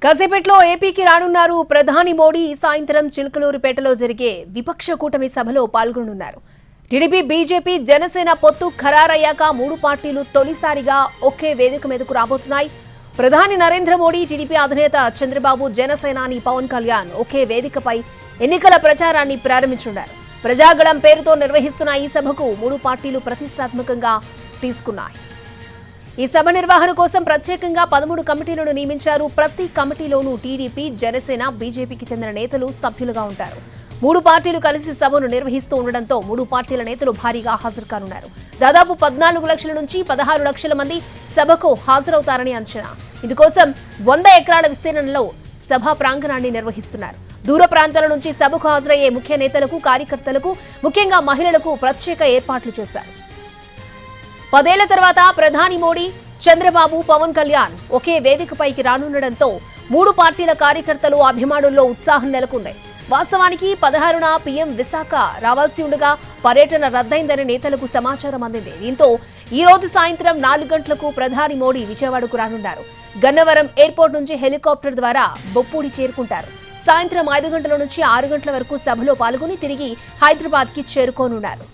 కాసేపట్లో ఏపీకి రానున్నారు ప్రధాని మోడీ. సాయంత్రం చిలకలూరిపేటలో జరిగే విపక్ష కూటమి సభలో పాల్గొనున్నారు. టీడీపీ, బీజేపీ, జనసేన పొత్తు ఖరారయ్యాక మూడు పార్టీలు తొలిసారిగా ఒకే వేదిక మీదకు రాబోతున్నాయి. ప్రధాని నరేంద్ర మోడీ, టీడీపీ అధినేత చంద్రబాబు, జనసేనాని పవన్ కళ్యాణ్ ఒకే వేదికపై ఎన్నికల ప్రచారాన్ని ప్రారంభించున్నారు. ప్రజాగళం పేరుతో నిర్వహిస్తున్న ఈ సభకు మూడు పార్టీలు ప్రతిష్టాత్మకంగా తీసుకున్నాయి. ఈ సభ నిర్వహణ కోసం ప్రత్యేకంగా 13 కమిటీలను నియమించారు. ప్రతి కమిటీలోనూ టీడీపీ, జనసేన, బీజేపీకి చెందిన నేతలు సభ్యులుగా ఉంటారు. మూడు పార్టీలు కలిసి సభను నిర్వహిస్తూ ఉండడంతో మూడు పార్టీల నేతలు భారీగా హాజరు కానున్నారు. దాదాపు 14 లక్షల నుంచి 16 లక్షల మంది సభకు హాజరవుతారని అంచనా. ఇందుకోసం 100 ఎకరాల విస్తీర్ణంలో సభా ప్రాంగణాన్ని నిర్వహిస్తున్నారు. దూర ప్రాంతాల నుంచి సభకు హాజరయ్యే ముఖ్య నేతలకు, కార్యకర్తలకు, ముఖ్యంగా మహిళలకు ప్రత్యేక ఏర్పాట్లు చేశారు. 10 ఏళ్ల తర్వాత ప్రధాని మోడీ, చంద్రబాబు, పవన్ కళ్యాణ్ ఒకే వేదికపైకి రానుండడంతో మూడు పార్టీల కార్యకర్తలు, అభిమానుల్లో ఉత్సాహం నెలకొంది. వాస్తవానికి 16న పీఎం విశాఖ రావాల్సి ఉండగా పర్యటన రద్దయిందని నేతలకు సమాచారం అందింది. దీంతో ఈ రోజు సాయంత్రం 4 గంటలకు ప్రధాని మోడీ విజయవాడకు రానున్నారు. గన్నవరం ఎయిర్పోర్ట్ నుంచి హెలికాప్టర్ ద్వారా బొప్పూడి చేరుకుంటారు. సాయంత్రం 5 గంటల నుంచి 6 గంటల వరకు సభలో పాల్గొని తిరిగి హైదరాబాద్ కి చేరుకోనున్నారు.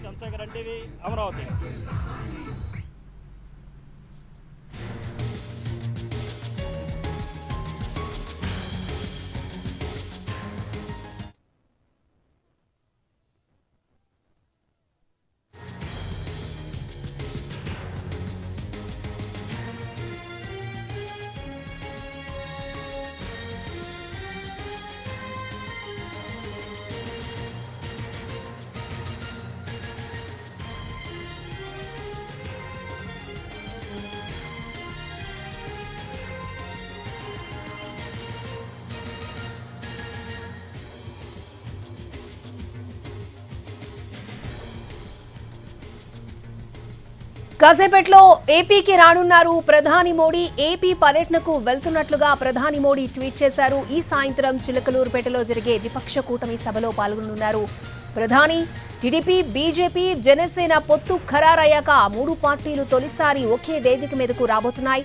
చంద్రశేఖర్ టీవీ అమరావతి. కాసేపట్లో ఏపీకి రానున్నారు ప్రధాని మోడీ. ఏపీ పర్యటనకు వెళ్తున్నట్లుగా ప్రధాని మోడీ ట్వీట్ చేశారు. ఈ సాయంత్రం చిలకలూరుపేటలో జరిగే విపక్ష కూటమి సభలో పాల్గొనున్నారు ప్రధాని. టీడీపీ, బీజేపీ, జనసేన పొత్తు ఖరారయ్యాక మూడు పార్టీలు తొలిసారి ఒకే వేదిక మీదకు రాబోతున్నాయి.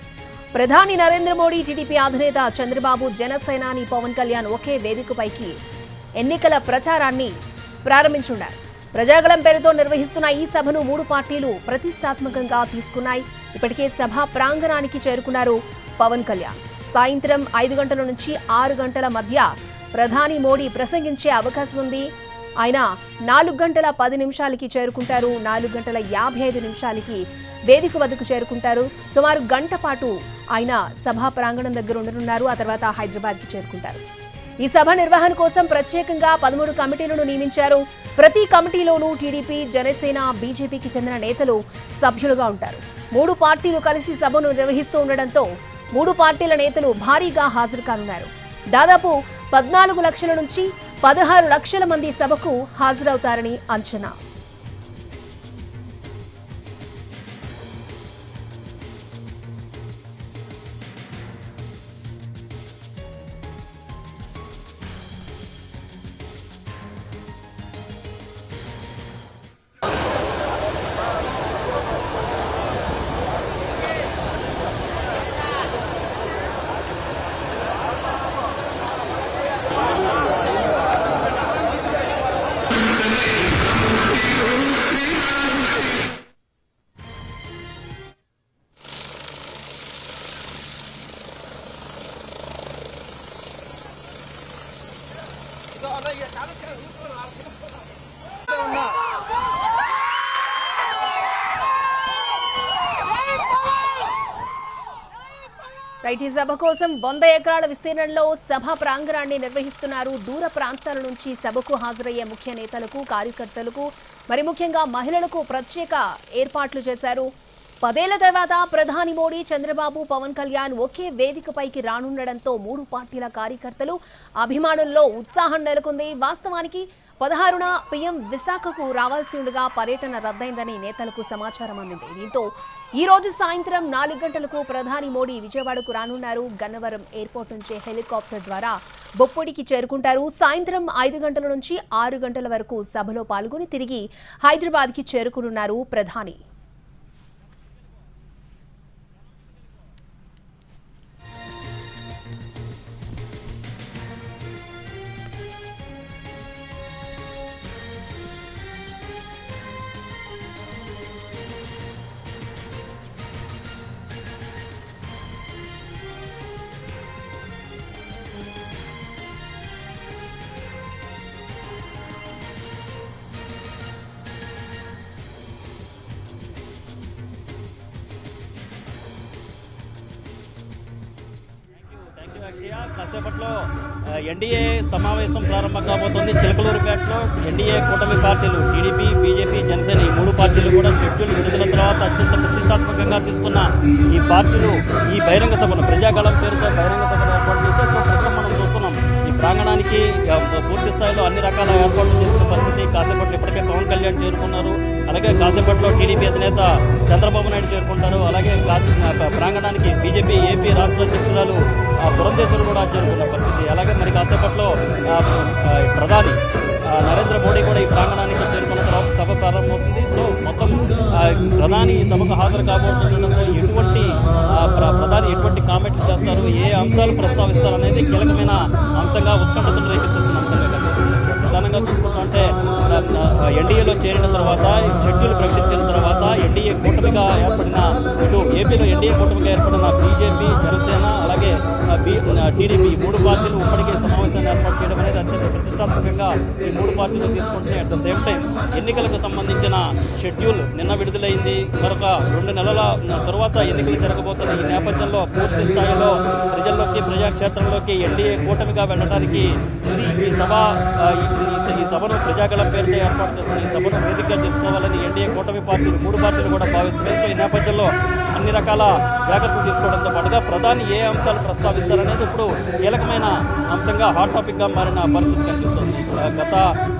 ప్రధాని నరేంద్ర మోడీ, టీడీపీ అధినేత చంద్రబాబు, జనసేనాని పవన్ కళ్యాణ్ ఒకే వేదికపైకి ఎన్నికల ప్రచారాన్ని ప్రారంభించున్నారు. ప్రజాగళం పేరుతో నిర్వహిస్తున్న ఈ సభను మూడు పార్టీలు ప్రతిష్టాత్మకంగా తీసుకున్నాయి. ఇప్పటికే సభా ప్రాంగణానికి చేరుకున్నారు పవన్ కళ్యాణ్. సాయంత్రం 5 గంటల నుంచి 6 గంటల మధ్య ప్రధాని మోడీ ప్రసంగించే అవకాశం ఉంది. ఆయన 4 గంటల 10 నిమిషాలకి చేరుకుంటారు. 4 గంటల 55 నిమిషాలకి వేదిక వద్దకు చేరుకుంటారు. సుమారు గంట పాటు ఆయన సభా ప్రాంగణం దగ్గర ఉండనున్నారు. ఆ తర్వాత హైదరాబాద్కి చేరుకుంటారు. ఈ సభ నిర్వహణ కోసం ప్రత్యేకంగా 13 కమిటీలను నియమించారు. ప్రతి కమిటీలోనూ టీడీపీ, జనసేన, బీజేపీకి చెందిన నేతలు సభ్యులుగా ఉంటారు. మూడు పార్టీలు కలిసి సభను నిర్వహిస్తూ ఉండడంతో మూడు పార్టీల నేతలు భారీగా హాజరు కానున్నారు. దాదాపు 14 లక్షల నుంచి 16 లక్షల మంది సభకు హాజరవుతారని అంచనా. రైట్, ఈ సభ కోసం 100 ఎకరాల విస్తీర్ణంలో సభా ప్రాంగణాన్ని నిర్వహిస్తున్నారు. దూర ప్రాంతాల నుంచి సభకు హాజరయ్యే ముఖ్య నేతలకు, కార్యకర్తలకు, మరి ముఖ్యంగా మహిళలకు ప్రత్యేక ఏర్పాట్లు చేశారు. 10 ఏళ్ల తర్వాత ప్రధాని మోడీ, చంద్రబాబు, పవన్ కళ్యాణ్ ఒకే వేదికపైకి రానుండడంతో మూడు పార్టీల కార్యకర్తలు, అభిమానుల్లో ఉత్సాహం నెలకొంది. వాస్తవానికి 16న పీఎం విశాఖకు రావాల్సి ఉండగా పర్యటన రద్దయిందని నేతలకు సమాచారం అందింది. దీంతో ఈ రోజు సాయంత్రం 4 గంటలకు ప్రధాని మోడీ విజయవాడకు రానున్నారు. గన్నవరం ఎయిర్పోర్ట్ నుంచి హెలికాప్టర్ ద్వారా బొప్పొడికి చేరుకుంటారు. సాయంత్రం 5 గంటల నుంచి 6 గంటల వరకు సభలో పాల్గొని తిరిగి హైదరాబాద్కి చేరుకునున్నారు ప్రధాని. కాసేపట్లో ఎన్డీఏ సమావేశం ప్రారంభం కాబోతోంది. చిలకలూరుపేటలో ఎన్డీఏ కూటమి పార్టీలు టీడీపీ, బీజేపీ, జనసేన ఈ 3 పార్టీలు కూడా షెడ్యూల్ విడుదల తర్వాత అత్యంత ప్రతిష్టాత్మకంగా తీసుకున్న ఈ పార్టీలు ఈ బహిరంగ సభను ప్రజాగళం పేరుతో బహిరంగ సభను ఏర్పాటు చేశారు. సో ప్రస్తుతం మనం చూస్తున్నాం ఈ ప్రాంగణానికి పూర్తి స్థాయిలో అన్ని రకాల ఏర్పాట్లు చేసిన పరిస్థితి. కాసేపట్లో ఇప్పటికే పవన్ కళ్యాణ్ చేరుకున్నారు. అలాగే కాసేపట్లో టీడీపీ అధినేత చంద్రబాబు నాయుడు చేరుకుంటారు. అలాగే ప్రాంగణానికి బీజేపీ ఏపీ రాష్ట్ర అధ్యక్షురాలు పురంధేశ్వరి కూడా చేరుకున్న పరిస్థితి. అలాగే మరి కాసేపట్లో ప్రధాని నరేంద్ర మోడీ కూడా ఈ ప్రాంగణానికి చేరుకున్న తర్వాత సభ ప్రారంభమవుతుంది. సో మొత్తం ప్రధాని సభకు హాజరు కాబోతుండడంతో ప్రధాని ఎటువంటి కామెంట్లు చేస్తారు, ఏ అంశాలు ప్రస్తావిస్తారు అనేది కీలకమైన అంశంగా ఉత్కంఠతను రేకెత్తిస్తున్న అంశంగా కనిపిస్తుంది. ప్రధానంగా చూసుకుంటే ఎన్డీఏలో చేరిన తర్వాత షెడ్యూల్ ప్రకటించిన తర్వాత ఎన్డీఏ కూటమిగా ఏర్పడిన ఏపీలో ఎన్డీఏ కూటమిగా ఏర్పడిన బీజేపీ, జనసేన అలాగే టీడీపీ 3 పార్టీలు ఇప్పటికే సమావేశాన్ని ఏర్పాటు చేయడం అనేది అత్యంత ప్రతిష్టాత్మకంగా ఈ 3 పార్టీలు తీసుకుంటే అట్ ద సేమ్ టైం ఎన్నికలకు సంబంధించిన షెడ్యూల్ నిన్న విడుదలైంది. మరొక 2 నెలల తరువాత ఎన్నికలు జరగబోతున్న ఈ నేపథ్యంలో పూర్తి స్థాయిలో ప్రజల్లోకి, ప్రజాక్షేత్రంలోకి ఎన్డీఏ కూటమిగా వెళ్ళడానికి ఈ సభను ప్రజాగళం పేరుతో ఏర్పాటు చేస్తున్న ఈ సభను వేదికగా చేసుకోవాలని ఎన్డీఏ కూటమి పార్టీలు 3 పార్టీలు కూడా భావిస్తున్నాయి. ఈ నేపథ్యంలో అన్ని రకాల జాగ్రత్తలు తీసుకోవడంతో పాటుగా ప్రధాని ఏ అంశాలు ప్రస్తావిస్తారనేది ఇప్పుడు కీలకమైన అంశంగా హాట్ టాపిక్ గా మారిన పరిస్థితి కనిపిస్తుంది. గత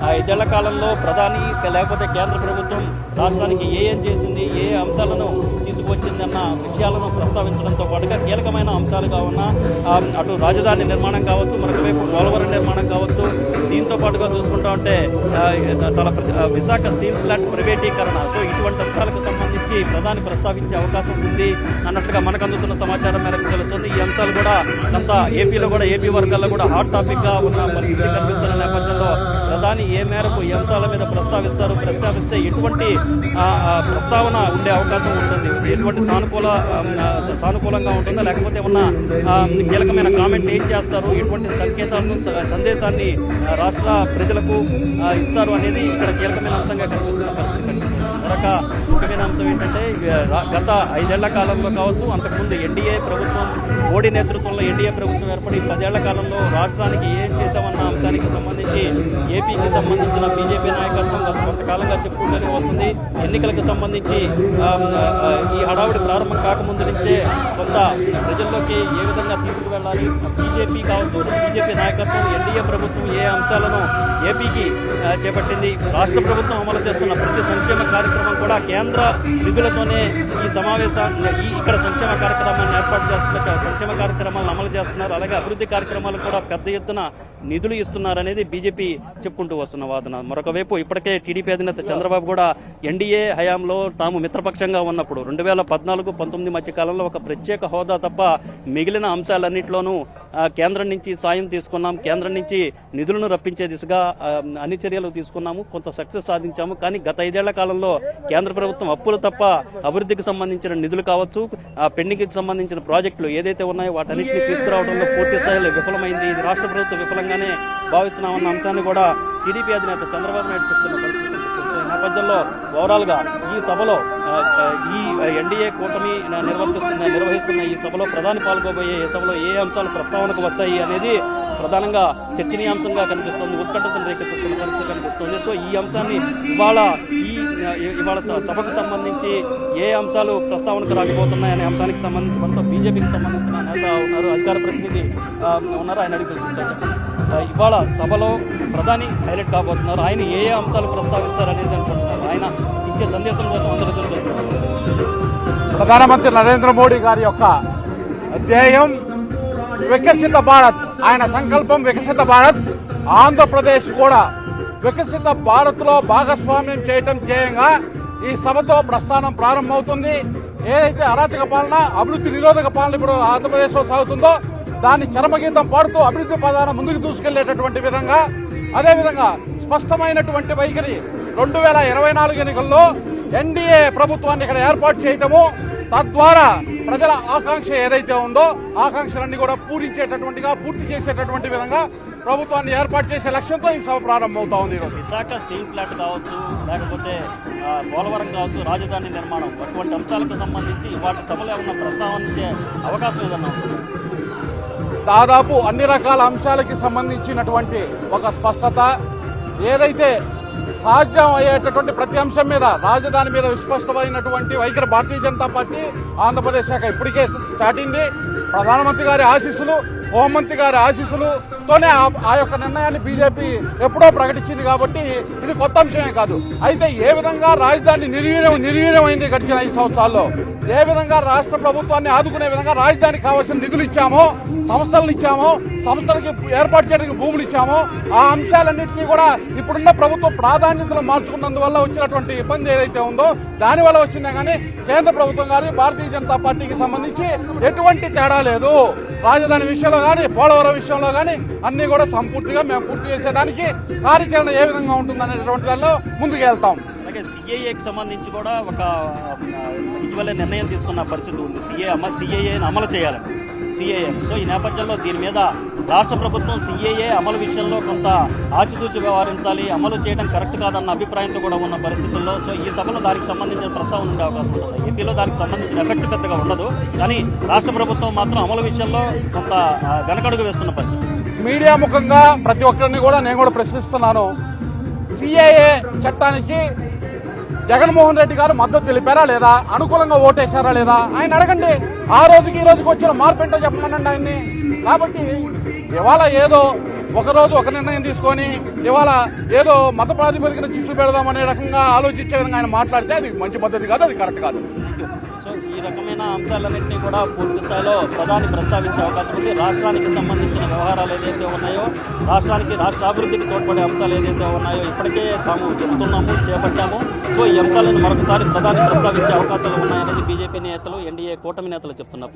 5 ఏళ్ల కాలంలో ప్రధాని లేకపోతే కేంద్ర ప్రభుత్వం రాష్ట్రానికి ఏం చేసింది, ఏ అంశాలను తీసుకొచ్చిందన్న విషయాలను ప్రస్తావించడంతో పాటుగా కీలకమైన అంశాలుగా ఉన్న అటు రాజధాని నిర్మాణం కావచ్చు, మరొక వైపు పోలవరం నిర్మాణం కావచ్చు, దీంతో పాటుగా చూసుకుంటా ఉంటే విశాఖ స్టీల్ ప్లాంట్ ప్రైవేటీకరణ, సో ఇటువంటి అంశాలకు సంబంధించి ప్రధాని ప్రస్తావించే అవకాశం ఉంది అన్నట్లుగా మనకు అందుతున్న సమాచారం మేరకు తెలుస్తుంది. ఈ అంశాలు కూడా అంతా ఏపీలో కూడా ఏపీ వర్గాల్లో కూడా హాట్ టాపిక్ గా ఉన్న పరిస్థితి కనిపిస్తున్న నేపథ్యంలో ప్రధాని ఏ మేరకు ఈ అంశాల మీద ప్రస్తావిస్తే ఎటువంటి ప్రస్తావన ఉండే అవకాశం ఉంటుంది, ఎటువంటి సానుకూలంగా ఉంటుందా, లేకపోతే ఉన్న కీలకమైన కామెంట్ ఏం చేస్తారు, ఎటువంటి సందేశాన్ని రాష్ట్ర ప్రజలకు ఇస్తారు అనేది ఇక్కడ కీలకమైన అంశంగా కనిపిస్తున్న పరిస్థితి. మరొక ముఖ్యమైన అంశం ఏంటంటే గత 5 ఏళ్ల కాలంలో కావచ్చు, అంతకుముందు ఎన్డీఏ ప్రభుత్వం మోడీ నేతృత్వంలో ఎన్డీఏ ప్రభుత్వం ఏర్పడి 10 ఏళ్ల కాలంలో రాష్ట్రానికి ఏం చేశామన్న అంశానికి సంబంధించి ఏపీకి సంబంధించిన బీజేపీ నాయకత్వం గత కొంతకాలంగా చెప్పుకుంటూనే వస్తుంది. ఎన్నికలకు సంబంధించి ఈ హడావుడి ప్రారంభం కాకముందు నుంచే కొంత ప్రజల్లోకి ఏ విధంగా తీసుకువెళ్ళాలి, బీజేపీ కావచ్చు, బీజేపీ నాయకత్వం ఎన్డీఏ ప్రభుత్వం ఏ అంశాలను ఏపీకి చేపట్టింది, రాష్ట్ర ప్రభుత్వం అమలు చేస్తున్న ప్రతి సంక్షేమ కార్యక్రమం కూడా కేంద్ర నిధులతోనే ఈ ఇక్కడ సంక్షేమ కార్యక్రమాన్ని ఏర్పాటు చేస్తున్న సంక్షేమ కార్యక్రమాలను అమలు చేస్తున్నారు. అలాగే అభివృద్ధి కార్యక్రమాలు కూడా పెద్ద ఎత్తున నిధులు ఇస్తున్నారనేది బీజేపీ చెప్పుకుంటూ వస్తున్న వాదన. మరొక వైపు ఇప్పటికే టీడీపీ అధినేత చంద్రబాబు కూడా ఎన్డీఏ హయాంలో తాము మిత్రపక్షంగా ఉన్నప్పుడు 2014-19 మధ్య కాలంలో ఒక ప్రత్యేక హోదా తప్ప మిగిలిన అంశాలన్నింటిలోనూ కేంద్రం నుంచి సాయం తీసుకున్నాం, కేంద్రం నుంచి నిధులను రప్పించే దిశగా అన్ని చర్యలు తీసుకున్నాము, కొంత సక్సెస్ సాధించాము. కానీ గత 5 ఏళ్ల కాలంలో కేంద్ర ప్రభుత్వం అప్పులు తప్ప అభివృద్ధికి సంబంధించిన నిధులు కావచ్చు, పెండింగ్కి సంబంధించిన ప్రాజెక్టులు ఏదైతే ఉన్నాయో వాటన్నింటినీ తీసుకురావడంలో పూర్తి స్థాయిలో విఫలమైంది. ఇది రాష్ట్ర ప్రభుత్వం విఫలంగానే భావిస్తున్నామన్న అంశాన్ని కూడా టీడీపీ అధినేత చంద్రబాబు నాయుడు చెప్తున్న పరిస్థితి. నేపథ్యంలో ఓవరాల్ గా ఈ సభలో ఈ ఎన్డీఏ కూటమి నిర్వహిస్తున్న ఈ సభలో ప్రధాని పాల్గొబోయే ఈ సభలో ఏ అంశాలు ప్రస్తావనకు వస్తాయి అనేది ప్రధానంగా చర్చనీయాంశంగా కనిపిస్తోంది, ఉత్కంఠతను రేకెత్తిస్తున్న పరిస్థితి కనిపిస్తోంది. సో ఈ అంశాన్ని ఇవాళ సభకు సంబంధించి ఏ అంశాలు ప్రస్తావనకు రాకపోతున్నాయనే అంశానికి సంబంధించి మనతో బీజేపీకి సంబంధించిన నేత ఉన్నారు, అధికార ప్రతినిధి ఉన్నారు, ఆయన అడిగి తెలుసుకుంటారు. ఇవాళ సభలో ప్రధాని హైలైట్ కాబోతున్నారు, ఆయన ఏ అంశాలు ప్రస్తావిస్తారనేది అనుకుంటున్నారు, ఆయన ఇచ్చే సందేశం కోసం అందరూ తెలుసుకుంటారు. ప్రధానమంత్రి నరేంద్ర మోడీ గారి యొక్క ధ్యేయం వికసిత భారత్, ఆయన సంకల్పం వికసిత భారత్. ఆంధ్రప్రదేశ్ కూడా వికసిత భారత్ లో భాగస్వామ్యం చేయటం ధ్యేయంగా ఈ సభతో ప్రస్థానం ప్రారంభమవుతుంది. ఏదైతే అరాచక పాలన, అభివృద్ధి నిరోధక పాలన ఇప్పుడు ఆంధ్రప్రదేశ్ లో సాగుతుందో దాన్ని చరమగీతం పాడుతూ అభివృద్ధి పదాన ముందుకు దూసుకెళ్లేటటువంటి విధంగా, అదేవిధంగా స్పష్టమైనటువంటి వైఖరి 2024 ఎన్నికల్లో ఎన్డీఏ ప్రభుత్వాన్ని ఇక్కడ ఏర్పాటు చేయటము, తద్వారా ప్రజల ఆకాంక్ష ఏదైతే ఉందో ఆకాంక్షలన్నీ కూడా పూర్తి చేసేటటువంటి విధంగా ప్రభుత్వాన్ని ఏర్పాటు చేసే లక్ష్యంతో ఈ సభ ప్రారంభమవుతా ఉంది. ఈరోజు విశాఖ స్టీల్ ప్లాంట్ కావచ్చు, లేకపోతే పోలవరం కావచ్చు, రాజధాని నిర్మాణం, అటువంటి అంశాలకు సంబంధించి వాటి సభలో ఏమన్నా ప్రస్తావనించే అవకాశం ఏదన్నా ఉంటుంది? దాదాపు అన్ని రకాల అంశాలకి సంబంధించినటువంటి ఒక స్పష్టత, ఏదైతే సాధ్యం అయ్యేటటువంటి ప్రతి అంశం మీద, రాజధాని మీద విస్పష్టమైనటువంటి వైఖరి భారతీయ జనతా పార్టీ ఆంధ్రప్రదేశ్ శాఖ ఇప్పటికే చాటింది. ప్రధానమంత్రి గారి ఆశీస్సులు, హోంమంత్రి గారి ఆశీస్సులతోనే ఆ యొక్క నిర్ణయాన్ని బీజేపీ ఎప్పుడో ప్రకటించింది కాబట్టి ఇది కొత్త అంశమే కాదు. అయితే ఏ విధంగా రాజధాని నిర్వీర్యమైంది గడిచిన 5 సంవత్సరాల్లో, ఏ విధంగా రాష్ట్ర ప్రభుత్వాన్ని ఆదుకునే విధంగా రాజధానికి కావాల్సిన నిధులు ఇచ్చామో, సంస్థలను ఇచ్చామో, సంస్థలకి ఏర్పాటు చేయడానికి భూములు ఇచ్చామో, ఆ అంశాలన్నింటినీ కూడా ఇప్పుడున్న ప్రభుత్వం ప్రాధాన్యతలు మార్చుకున్నందువల్ల వచ్చినటువంటి ఇబ్బంది ఏదైతే ఉందో దానివల్ల వచ్చిందే కానీ కేంద్ర ప్రభుత్వం కానీ భారతీయ జనతా పార్టీకి సంబంధించి ఎటువంటి తేడా లేదు. రాజధాని విషయంలో కానీ, పోలవరం విషయంలో కానీ అన్ని కూడా సంపూర్తిగా మేము పూర్తి చేసేదానికి కార్యాచరణ ఏ విధంగా ఉంటుందనేటువంటి దానిలో ముందుకు వెళ్తాం. అలాగే సిఏఏకి సంబంధించి కూడా ఒక ఇటీవలే నిర్ణయం తీసుకున్న పరిస్థితి ఉంది. సిఏఏని అమలు చేయాలని సిఏఏ. సో ఈ నేపథ్యంలో దీని మీద రాష్ట్ర ప్రభుత్వం సిఏఏ అమలు విషయంలో కొంత ఆచితూచి వ్యవహరించాలి, అమలు చేయడం కరెక్ట్ కాదన్న అభిప్రాయంతో కూడా ఉన్న పరిస్థితుల్లో సో ఈ సభలో దానికి సంబంధించిన ప్రస్తావన ఉండే అవకాశం ఉంటుంది. ఏపీలో దానికి సంబంధించిన ఎఫెక్ట్ పెద్దగా ఉండదు, కానీ రాష్ట్ర ప్రభుత్వం మాత్రం అమలు విషయంలో కొంత వెనకడుగు వేస్తున్న పరిస్థితి. మీడియా ముఖంగా ప్రతి ఒక్కరిని కూడా నేను కూడా ప్రశ్నిస్తున్నాను, సిఏఏ చట్టానికి జగన్మోహన్ రెడ్డి గారు మద్దతు తెలిపారా లేదా, అనుకూలంగా ఓటేశారా లేదా ఆయన అడగండి. ఆ రోజుకి ఈ రోజుకి వచ్చిన మార్పు ఏంటో చెప్పమనండి ఆయన్ని. కాబట్టి ఇవాళ ఏదో ఒకరోజు ఒక నిర్ణయం తీసుకొని ఇవాళ ఏదో మత ప్రాతిపదికన చిచ్చు పెడదామనే రకంగా ఆలోచించే విధంగా ఆయన మాట్లాడితే అది మంచి పద్ధతి కాదు, అది కరెక్ట్ కాదు. సో ఈ రకమైన అంశాలన్నింటినీ కూడా పూర్తి స్థాయిలో ప్రధాని ప్రస్తావించే అవకాశం ఉంది. రాష్ట్రానికి సంబంధించిన వ్యవహారాలు ఏదైతే ఉన్నాయో, రాష్ట్ర అభివృద్ధికి తోడ్పడే అంశాలు ఏదైతే ఉన్నాయో ఇప్పటికే తాము చెబుతున్నాము, చేపట్టాము. సో ఈ అంశాలను మరొకసారి ప్రధాని ప్రస్తావించే అవకాశాలు ఉన్నాయనేది బీజేపీ నేతలు, ఎన్డీఏ కూటమి నేతలు చెప్తున్నారు.